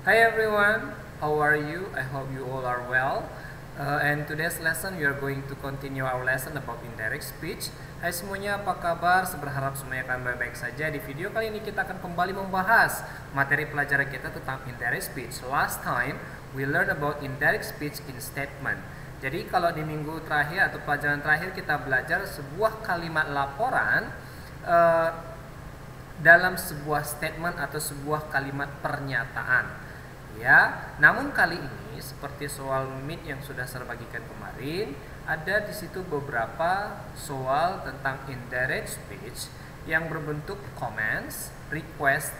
Hi everyone, how are you? I hope you all are well. And today's lesson we are going to continue our lesson about indirect speech. Hai semuanya, apa kabar? Berharap semuanya akan baik-baik saja. Di video kali ini kita akan kembali membahas materi pelajaran kita tentang indirect speech. Last time we learned about indirect speech in statement. Jadi kalau di minggu terakhir atau pelajaran terakhir kita belajar sebuah kalimat laporan dalam sebuah statement atau sebuah kalimat pernyataan. Ya, namun kali ini seperti soal MIT yang sudah saya bagikan kemarin, ada di situ beberapa soal tentang indirect speech yang berbentuk comments, request,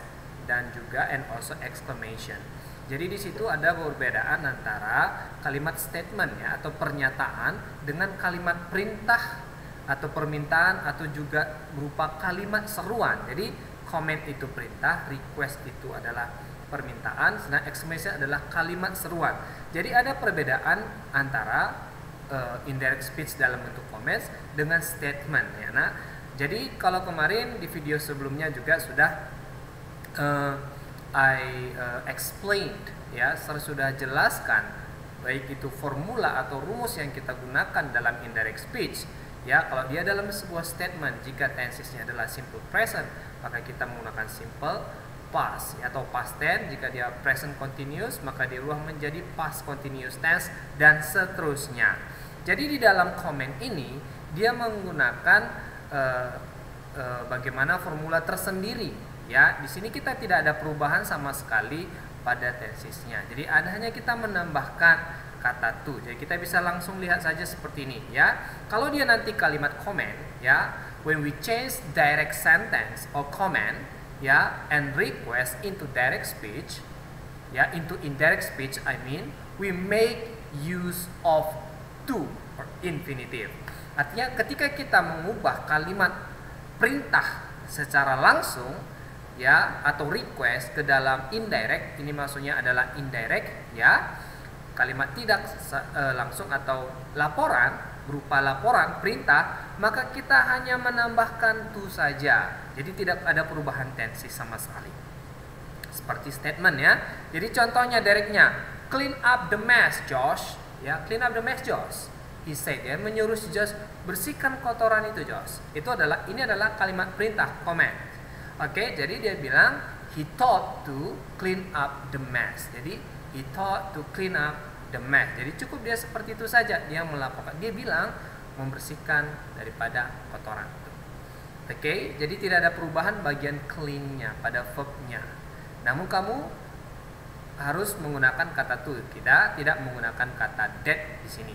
dan juga and also exclamation. Jadi di situ ada perbedaan antara kalimat statement ya atau pernyataan dengan kalimat perintah atau permintaan atau juga berupa kalimat seruan. Jadi comment itu perintah, request itu adalah permintaan, sedangkan exclamation adalah kalimat seruan. Jadi ada perbedaan antara indirect speech dalam bentuk comments dengan statement ya. Nah, jadi kalau kemarin di video sebelumnya juga sudah explained ya, saya sudah jelaskan baik itu formula atau rumus yang kita gunakan dalam indirect speech. Ya, kalau dia dalam sebuah statement, jika tensesnya adalah simple present, maka kita menggunakan simple past atau past tense. Jika dia present continuous, maka dirubah menjadi past continuous tense dan seterusnya. Jadi di dalam comment ini dia menggunakan bagaimana formula tersendiri ya. Di sini kita tidak ada perubahan sama sekali pada tensesnya. Jadi hanya kita menambahkan kata to. Jadi kita bisa langsung lihat saja seperti ini ya. Kalau dia nanti kalimat comment ya, when we change direct sentence or comment ya and request into direct speech ya, into indirect speech I mean, we make use of to or infinitive. Artinya ketika kita mengubah kalimat perintah secara langsung ya atau request ke dalam indirect, ini maksudnya adalah indirect ya, kalimat tidak langsung atau laporan berupa laporan perintah, maka kita hanya menambahkan to saja. Jadi tidak ada perubahan tensi sama sekali. Seperti statement ya. Jadi contohnya directnya, clean up the mess, Josh. Ya, clean up the mess, Josh. He said ya, menyuruh si Josh bersihkan kotoran itu, Josh. Ini adalah kalimat perintah, command. Oke, jadi dia bilang he thought to clean up the mess. Jadi he thought to clean up the mess. Jadi cukup dia seperti itu saja, dia melaporkan. Dia bilang membersihkan daripada kotoran itu. Oke, jadi tidak ada perubahan bagian clean-nya pada verb-nya. Namun kamu harus menggunakan kata to. Kita tidak menggunakan kata that di sini.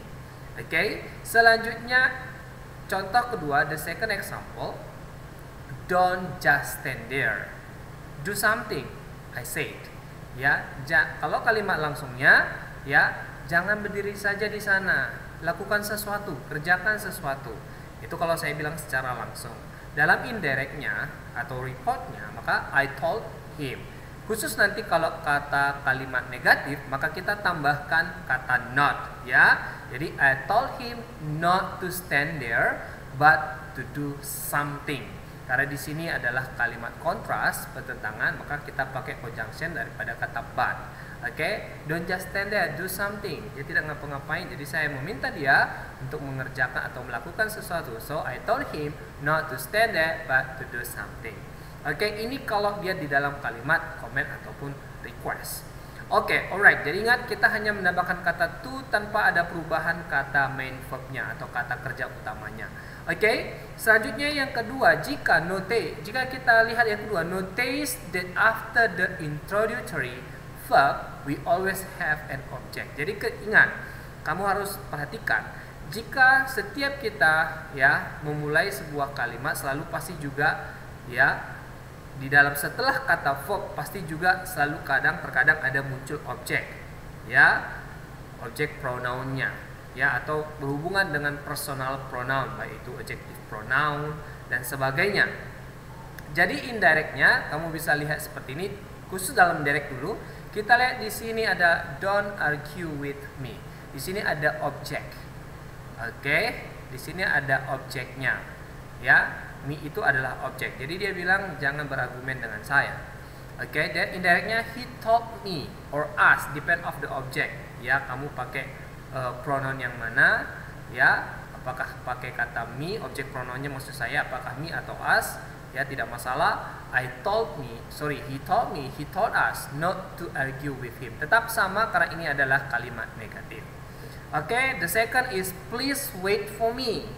Oke, selanjutnya contoh kedua, the second example. Don't just stand there. Do something, I said. Ya, kalau kalimat langsungnya ya, jangan berdiri saja di sana, lakukan sesuatu, kerjakan sesuatu. Itu kalau saya bilang secara langsung. Dalam indirectnya atau reportnya, maka I told him. Khusus nanti kalau kata kalimat negatif, maka kita tambahkan kata not ya. Jadi I told him not to stand there but to do something. Karena di sini adalah kalimat kontras, pertentangan, maka kita pakai conjunction daripada kata but. Oke, don't just stand there, do something. Dia tidak ngapa-ngapain, jadi saya meminta dia untuk mengerjakan atau melakukan sesuatu. So I told him not to stand there but to do something. Oke, ini kalau dia di dalam kalimat comment ataupun request. Oke, alright. Jadi ingat, kita hanya menambahkan kata to tanpa ada perubahan kata main verb-nya atau kata kerja utamanya. Oke, selanjutnya yang kedua, jika kita lihat yang kedua, notice that after the introductory verb we always have an object. Jadi ingat, kamu harus perhatikan, jika setiap kita ya memulai sebuah kalimat selalu pasti juga ya di dalam setelah kata verb pasti juga selalu terkadang ada muncul objek ya, objek pronounnya ya, atau berhubungan dengan personal pronoun, baik itu adjective pronoun dan sebagainya. Jadi indirectnya kamu bisa lihat seperti ini, khusus dalam direct dulu. Kita lihat di sini ada don't argue with me. Di sini ada objek. Oke, di sini ada objeknya. Ya, me itu adalah objek. Jadi dia bilang jangan berargumen dengan saya. Oke, dan indirectnya he told me or us, depend of the object. Ya, kamu pakai pronoun yang mana? Ya, apakah pakai kata me, objek pronounnya maksud saya apakah me atau us? Ya, tidak masalah. He told me, he told us not to argue with him. Tetap sama karena ini adalah kalimat negatif. Oke, the second is please wait for me.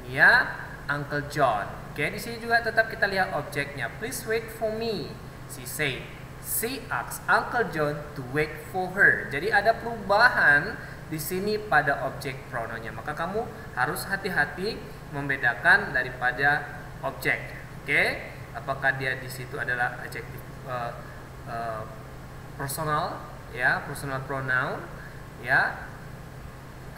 Ya, Uncle John. Oke, di sini juga tetap kita lihat objeknya. Please wait for me. She said. She asked Uncle John to wait for her. Jadi ada perubahan di sini pada objek pronounnya. Maka kamu harus hati-hati membedakan daripada objek. Oke, apakah dia di situ adalah adjektif personal, ya, personal pronoun, ya,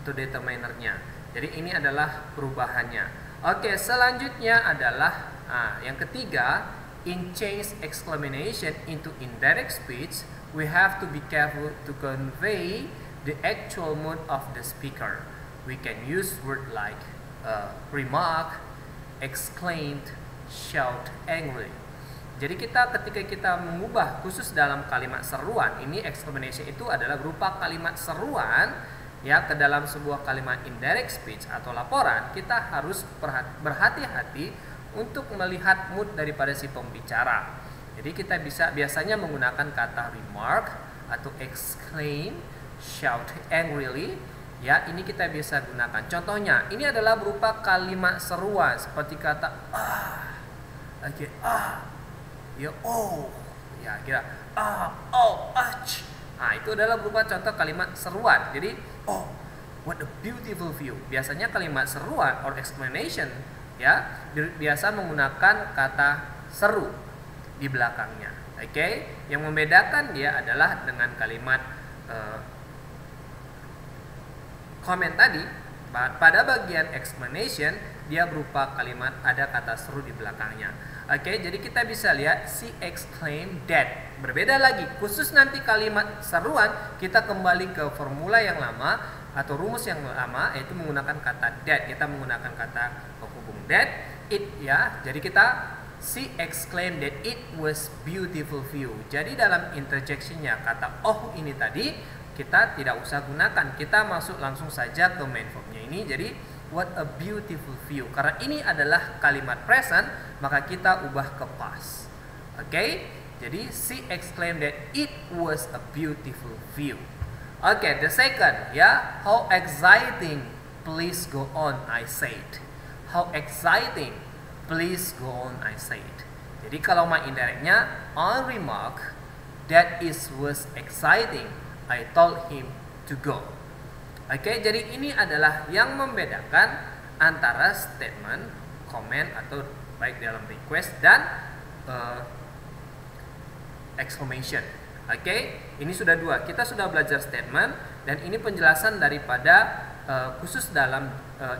atau determinernya. Jadi ini adalah perubahannya. Oke, selanjutnya adalah yang ketiga, in change exclamation into indirect speech, we have to be careful to convey the actual mood of the speaker. We can use word like remark, exclaimed, shout angrily. Jadi ketika kita mengubah khusus dalam kalimat seruan, ini exclamation itu adalah berupa kalimat seruan ya ke dalam sebuah kalimat indirect speech atau laporan, kita harus berhati-hati untuk melihat mood daripada si pembicara. Jadi kita biasanya menggunakan kata remark atau exclaim, shout angrily. Ya, ini kita biasa gunakan. Contohnya, ini adalah berupa kalimat seruan seperti kata ya ya kira itu adalah berupa contoh kalimat seruan. Jadi what a beautiful view. Biasanya kalimat seruan or exclamation ya biasa menggunakan kata seru di belakangnya. Oke, yang membedakan dia adalah dengan kalimat comment tadi. Pada bagian exclamation dia berupa kalimat ada kata seru di belakangnya. Oke, jadi kita bisa lihat she exclaimed that. Berbeda lagi, khusus nanti kalimat seruan kita kembali ke formula yang lama atau rumus yang lama, yaitu menggunakan kata that. Kita menggunakan kata penghubung that, it ya. Jadi kita she exclaimed that it was beautiful view. Jadi dalam interjectionnya kata ini tadi kita tidak usah gunakan. Kita masuk langsung saja ke main verbnya ini. Jadi what a beautiful view. Karena ini adalah kalimat present, maka kita ubah ke past. Oke, jadi she exclaimed that it was a beautiful view. Oke, the second ya, how exciting, please go on, I said. How exciting, please go on, I said. Jadi kalau my indirectnya, I remark that it was exciting, I told him to go. Oke, jadi ini adalah yang membedakan antara statement, comment atau baik dalam request dan exclamation. Oke, ini sudah dua. Kita sudah belajar statement dan ini penjelasan daripada khusus dalam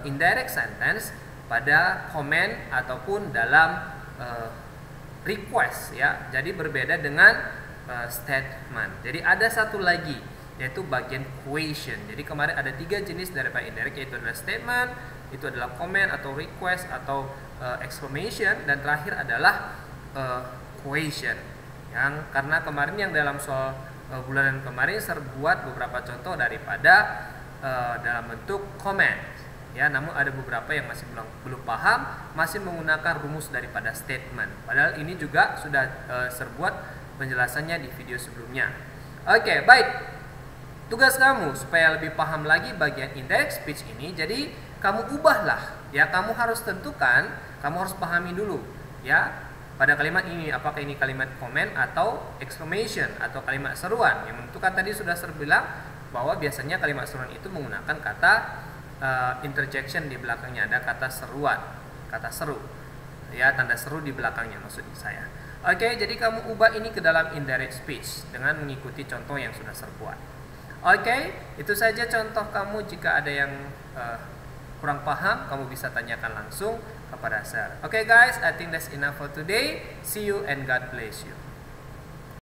indirect sentence pada comment ataupun dalam request ya. Jadi berbeda dengan statement. Jadi ada satu lagi yaitu bagian question. Jadi kemarin ada 3 jenis daripada indirect, yaitu adalah statement, itu adalah comment atau request atau exclamation, dan terakhir adalah question. Yang karena kemarin yang dalam soal bulanan kemarin buat beberapa contoh daripada dalam bentuk comment. Ya, namun ada beberapa yang masih belum paham, masih menggunakan rumus daripada statement. Padahal ini juga sudah serbuat penjelasannya di video sebelumnya. Oke, baik. Tugas kamu supaya lebih paham lagi bagian indirect speech ini, jadi kamu ubahlah ya, kamu harus tentukan, kamu harus pahami dulu ya pada kalimat ini apakah ini kalimat comment atau exclamation atau kalimat seruan. Yang menentukan tadi sudah terbilang bahwa biasanya kalimat seruan itu menggunakan kata interjection di belakangnya, ada kata seruan, kata seru ya, tanda seru di belakangnya maksud saya. Oke, jadi kamu ubah ini ke dalam indirect speech dengan mengikuti contoh yang sudah terbuat. Oke, itu saja contoh kamu. Jika ada yang kurang paham, kamu bisa tanyakan langsung kepada saya. Oke guys, I think that's enough for today. See you and God bless you.